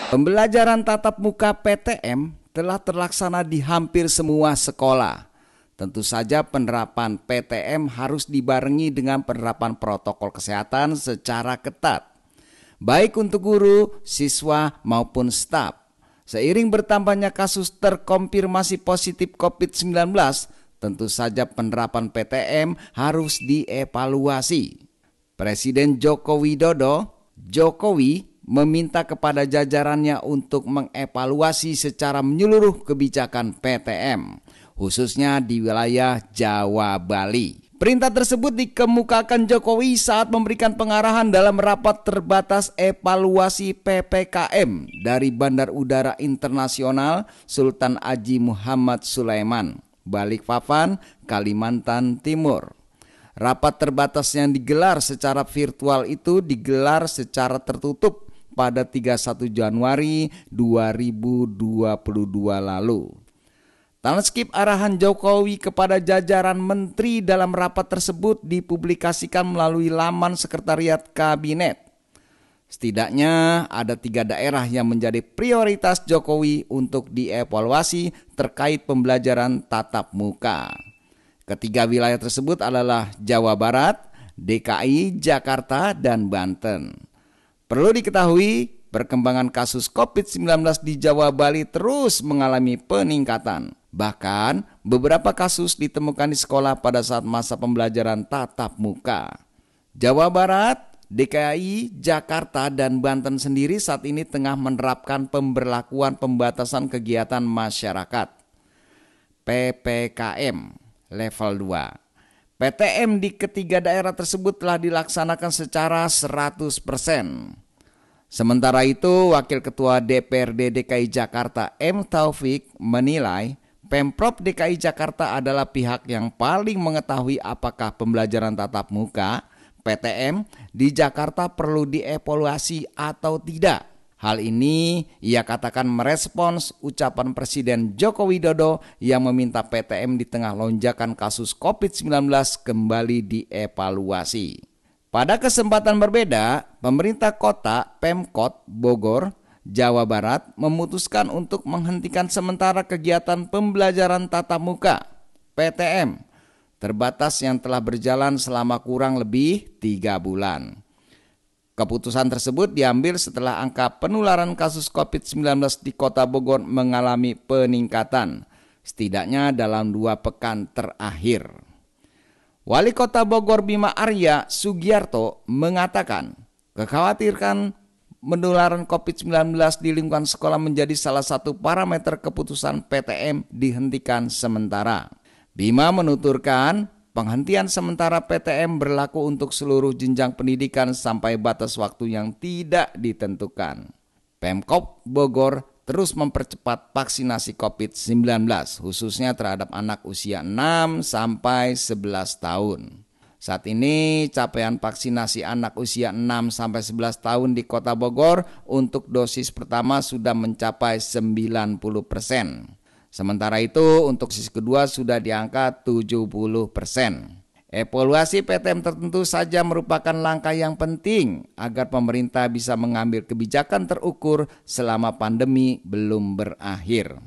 Pembelajaran tatap muka PTM telah terlaksana di hampir semua sekolah. Tentu saja penerapan PTM harus dibarengi dengan penerapan protokol kesehatan secara ketat, baik untuk guru, siswa maupun staf. Seiring bertambahnya kasus terkonfirmasi positif COVID-19, tentu saja penerapan PTM harus dievaluasi. Presiden Joko Widodo, Jokowi, meminta kepada jajarannya untuk mengevaluasi secara menyeluruh kebijakan PTM, khususnya di wilayah Jawa Bali. Perintah tersebut dikemukakan Jokowi saat memberikan pengarahan dalam rapat terbatas evaluasi PPKM dari Bandar Udara Internasional Sultan Haji Muhammad Sulaiman, Balikpapan, Kalimantan Timur. Rapat terbatas yang digelar secara virtual itu digelar secara tertutup pada 31 Januari 2022 lalu. Transkip arahan Jokowi kepada jajaran menteri dalam rapat tersebut dipublikasikan melalui laman Sekretariat Kabinet. Setidaknya ada 3 daerah yang menjadi prioritas Jokowi untuk dievaluasi terkait pembelajaran tatap muka. Ketiga wilayah tersebut adalah Jawa Barat, DKI, Jakarta, dan Banten. Perlu diketahui, perkembangan kasus COVID-19 di Jawa Bali terus mengalami peningkatan. Bahkan beberapa kasus ditemukan di sekolah pada saat masa pembelajaran tatap muka. Jawa Barat, DKI, Jakarta, dan Banten sendiri saat ini tengah menerapkan pemberlakuan pembatasan kegiatan masyarakat PPKM level 2. PTM di ketiga daerah tersebut telah dilaksanakan secara 100%. Sementara itu, Wakil Ketua DPRD DKI Jakarta M. Taufik menilai Pemprov DKI Jakarta adalah pihak yang paling mengetahui apakah pembelajaran tatap muka PTM di Jakarta perlu dievaluasi atau tidak. Hal ini ia katakan merespons ucapan Presiden Joko Widodo yang meminta PTM di tengah lonjakan kasus COVID-19 kembali dievaluasi. Pada kesempatan berbeda, pemerintah kota Pemkot Bogor, Jawa Barat memutuskan untuk menghentikan sementara kegiatan pembelajaran tatap muka PTM terbatas yang telah berjalan selama kurang lebih 3 bulan. Keputusan tersebut diambil setelah angka penularan kasus COVID-19 di Kota Bogor mengalami peningkatan, setidaknya dalam 2 pekan terakhir. Wali Kota Bogor Bima Arya Sugiarto mengatakan, kekhawatiran penularan COVID-19 di lingkungan sekolah menjadi salah satu parameter keputusan PTM dihentikan sementara. Bima menuturkan, penghentian sementara PTM berlaku untuk seluruh jenjang pendidikan sampai batas waktu yang tidak ditentukan. Pemkot Bogor terus mempercepat vaksinasi COVID-19, khususnya terhadap anak usia 6 sampai 11 tahun. Saat ini capaian vaksinasi anak usia 6 sampai 11 tahun di Kota Bogor untuk dosis pertama sudah mencapai 90%. Sementara itu untuk dosis kedua sudah di angka 70%. Evaluasi PTM tentu saja merupakan langkah yang penting agar pemerintah bisa mengambil kebijakan terukur selama pandemi belum berakhir.